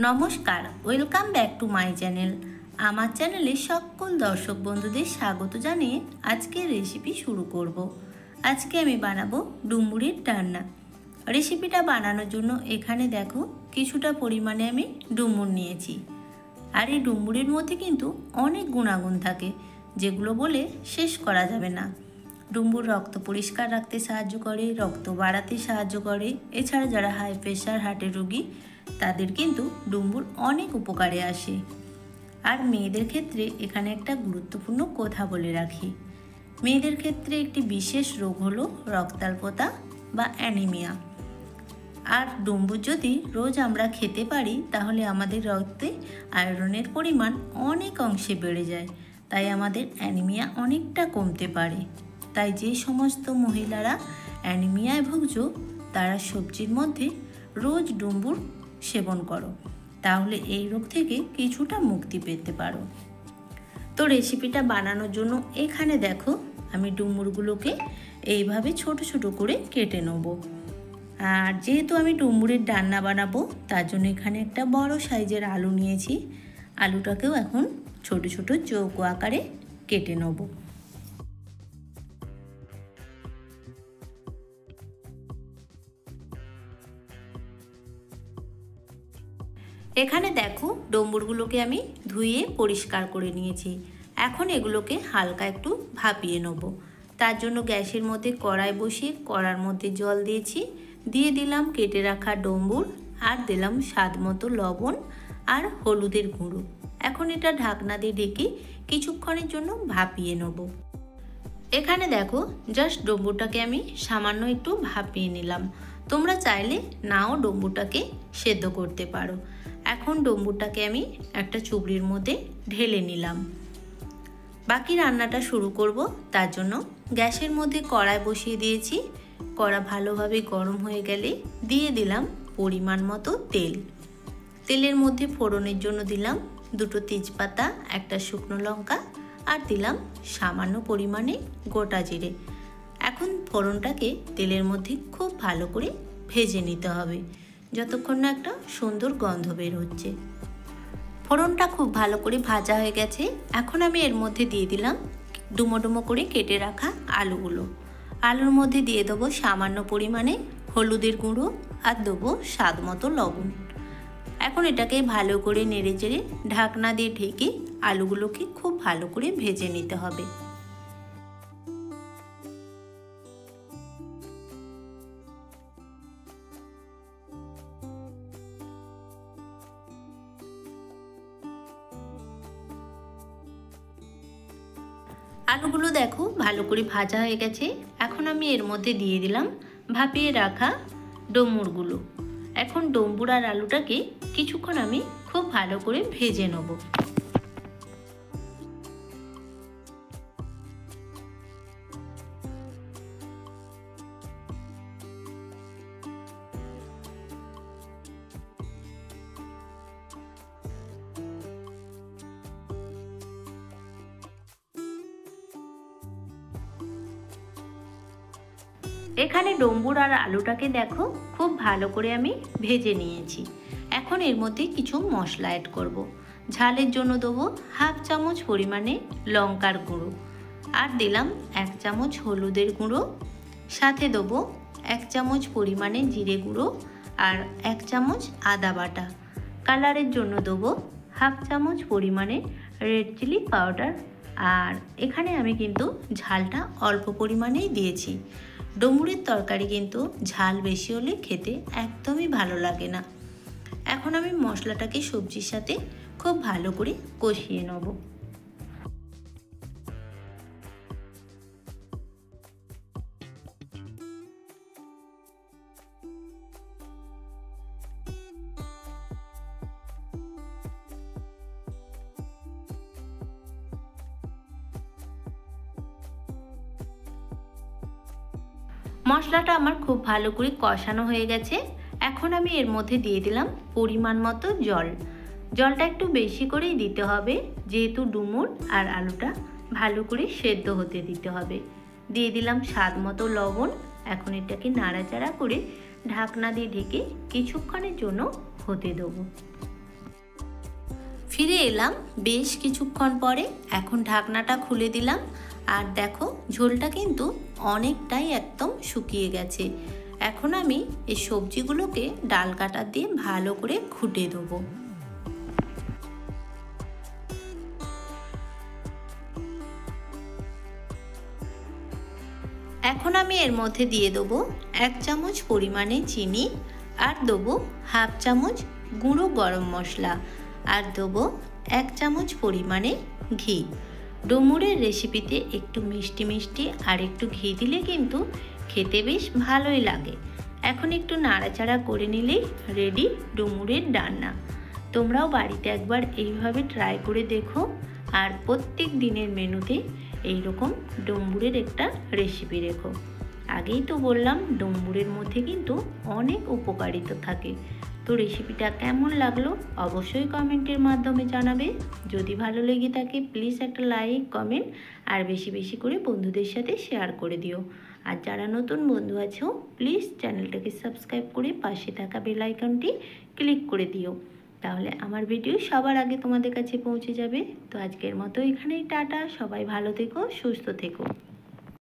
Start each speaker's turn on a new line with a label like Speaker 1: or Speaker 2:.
Speaker 1: নমস্কার, welcome back to my channel. আমার চ্যানেলে সকল দর্শক বন্ধুদের স্বাগত জানিয়ে আজকের রেসিপি শুরু করব। আজকে আমি বানাবো ডুমুরের ডালনা। রেসিপিটা বানানোর জন্য এখানে দেখো কিছুটা পরিমাণে আমি ডুমুর নিয়েছি। আর এই ডুমুরের মধ্যে কিন্তু অনেক গুণাগুণ থাকে, যেগুলো বলে শেষ করা যাবে না। ডুমুর রক্ত পরিষ্কার রাখতে সাহায্য করে, রক্ত বাড়াতে সাহায্য করে। এছাড়া যারা হাই প্রেশার, হার্টের রোগী, তাদের কিন্তু ডুমুর অনেক উপকারে আসে। আর মেয়েদের ক্ষেত্রে এখানে একটা গুরুত্বপূর্ণ কথা বলে রাখি। মেয়েদের ক্ষেত্রে একটি বিশেষ রোগ হলো রক্তাল্পতা বা অ্যানিমিয়া। আর ডুমুর যদি রোজ আমরা খেতে পারি তাহলে আমাদের রক্তে আয়রনের পরিমাণ অনেক অংশে বেড়ে যায়, তাই আমাদের অ্যানিমিয়া অনেকটা কমতে পারে। তাই যে সমস্ত মহিলারা অ্যানিমিয়ায় ভুগছো তারা সবজির মধ্যে রোজ ডুমুর সেবন করো, তাহলে এই রোগ থেকে কিছুটা মুক্তি পেতে পারো। তো রেসিপিটা বানানোর জন্য এখানে দেখো আমি ডুমুরগুলোকে এইভাবে ছোট ছোট করে কেটে নেব। আর যেহেতু আমি ডুমুরের ডালনা বানাবো তার জন্য এখানে একটা বড় সাইজের আলু নিয়েছি। আলুটাকেও এখন ছোট ছোট চৌকো আকারে কেটে নেব। এখানে দেখো ডুমুরগুলোকে আমি ধুয়ে পরিষ্কার করে নিয়েছি। এখন এগুলোকে হালকা একটু ভাপিয়ে নেব। তার জন্য গ্যাসের মধ্যে কড়াই বসিয়ে কড়ার মধ্যে জল দিয়েছি, দিয়ে দিলাম কেটে রাখা ডুমুর, আর দিলাম স্বাদ মতো লবণ আর হলুদের গুঁড়ো। এখন এটা ঢাকনা দিয়ে ঢেকে কিছুক্ষণের জন্য ভাপিয়ে নেব। এখানে দেখো জাস্ট ডুমুরটাকে আমি সামান্য একটু ভাপিয়ে নিলাম। তোমরা চাইলে নাও ডুমুরটাকে সেদ্ধ করতে পারো। এখন ডুমুরটাকে আমি একটা চুবড়ির মধ্যে ঢেলে নিলাম। বাকি রান্নাটা শুরু করব। তার জন্য গ্যাসের মধ্যে কড়াই বসিয়ে দিয়েছি। কড়া ভালোভাবে গরম হয়ে গেলে দিয়ে দিলাম পরিমাণ মতো তেল। তেলের মধ্যে ফোড়নের জন্য দিলাম দুটো তেজপাতা, একটা শুকনো লঙ্কা, আর দিলাম সামান্য পরিমাণে গোটা জিরে। এখন ফোড়নটাকে তেলের মধ্যে খুব ভালো করে ভেজে নিতে হবে, যতক্ষণ না একটা সুন্দর গন্ধ বের হচ্ছে। ফোড়নটা খুব ভালো করে ভাজা হয়ে গেছে। এখন আমি এর মধ্যে দিয়ে দিলাম ডুমো ডুমো করে কেটে রাখা আলুগুলো। আলুর মধ্যে দিয়ে দেবো সামান্য পরিমাণে হলুদের গুঁড়ো আর দেবো স্বাদ মতো লবণ। এখন এটাকে ভালো করে নেড়ে চেড়ে ঢাকনা দিয়ে ঢেকে আলুগুলোকে খুব ভালো করে ভেজে নিতে হবে। আলুগুলো দেখো ভালো করে ভাজা হয়ে গেছে। এখন আমি এর মধ্যে দিয়ে দিলাম ভাপিয়ে রাখা ডুমুরগুলো। এখন ডুমুর আর আলুটাকে কিছুক্ষণ আমি খুব ভালো করে ভেজে নেব। এখানে ডুমুর আর আলুটাকে দেখো খুব ভালো করে আমি ভেজে নিয়েছি। এখন এর মধ্যে কিছু মশলা অ্যাড করব। ঝালের জন্য দেবো হাফ চামচ পরিমাণে লঙ্কার গুঁড়ো, আর দিলাম 1 চামচ হলুদের গুঁড়ো, সাথে দেবো 1 চামচ পরিমাণে জিরে গুঁড়ো আর 1 চামচ আদা বাটা। কালারের জন্য দেবো হাফ চামচ পরিমাণে রেড চিলি পাউডার। আর এখানে আমি কিন্তু ঝালটা অল্প পরিমাণেই দিয়েছি। ডুমুরের তরকারি কিন্তু ঝাল বেশি হলে খেতে একদমই ভালো লাগে না। এখন আমি মশলাটাকে সবজির সাথে খুব ভালো করে কষিয়ে নেব। মশলাটা আমার খুব ভালো করে কষানো হয়ে গেছে। এখন আমি এর মধ্যে দিয়ে দিলাম পরিমাণ মতো জল। জলটা একটু বেশি করেই দিতে হবে, যেহেতু ডুমুর আর আলুটা ভালো করে সেদ্ধ হতে দিতে হবে। দিয়ে দিলাম স্বাদ মতো লবণ। এখন এটাকে নাড়াচাড়া করে ঢাকনা দিয়ে ঢেকে কিছুক্ষণের জন্য হতে দেবো। ফিরে এলাম বেশ কিছুক্ষণ পরে। এখন ঢাকনাটা খুলে দিলাম আর দেখো ঝোলটা কিন্তু অনেকটাই একদম শুকিয়ে গেছে। এখন আমি এই সবজিগুলোকে ডাল কাটার দিয়ে ভালো করে ঘুটে দেবো। এখন আমি এর মধ্যে দিয়ে দেবো 1 চামচ পরিমাণে চিনি, আর দেবো হাফ চামচ গুঁড়ো গরম মশলা, আর দেবো 1 চামচ পরিমাণে ঘি। ডুমুরের রেসিপিতে একটু মিষ্টি মিষ্টি আর একটু ঘি দিলে কিন্তু খেতে বেশ ভালোই লাগে। এখন একটু নাড়াচাড়া করে নিলেই রেডি ডুমুরের ডালনা। তোমরাও বাড়িতে একবার এইভাবে ট্রাই করে দেখো, আর প্রত্যেক দিনের মেনুতে এইরকম ডুমুরের একটা রেসিপি রেখো। আগেই তো বললাম ডুমুরের মধ্যে কিন্তু অনেক উপকারিতা থাকে। তো রেসিপিটা কেমন লাগলো অবশ্যই কমেন্টের মাধ্যমে জানাবে। যদি ভালো লেগে থাকে প্লিজ একটা লাইক কমেন্ট আর বেশি বেশি করে বন্ধুদের সাথে শেয়ার করে দিও। আর যারা নতুন বন্ধু আছো প্লিজ চ্যানেলটাকে সাবস্ক্রাইব করে পাশে থাকা বেল আইকনটি ক্লিক করে দিও, তাহলে আমার ভিডিও সবার আগে তোমাদের কাছে পৌঁছে যাবে। তো আজকের মতো এখানেই টাটা, সবাই ভালো থেকো, সুস্থ থেকো।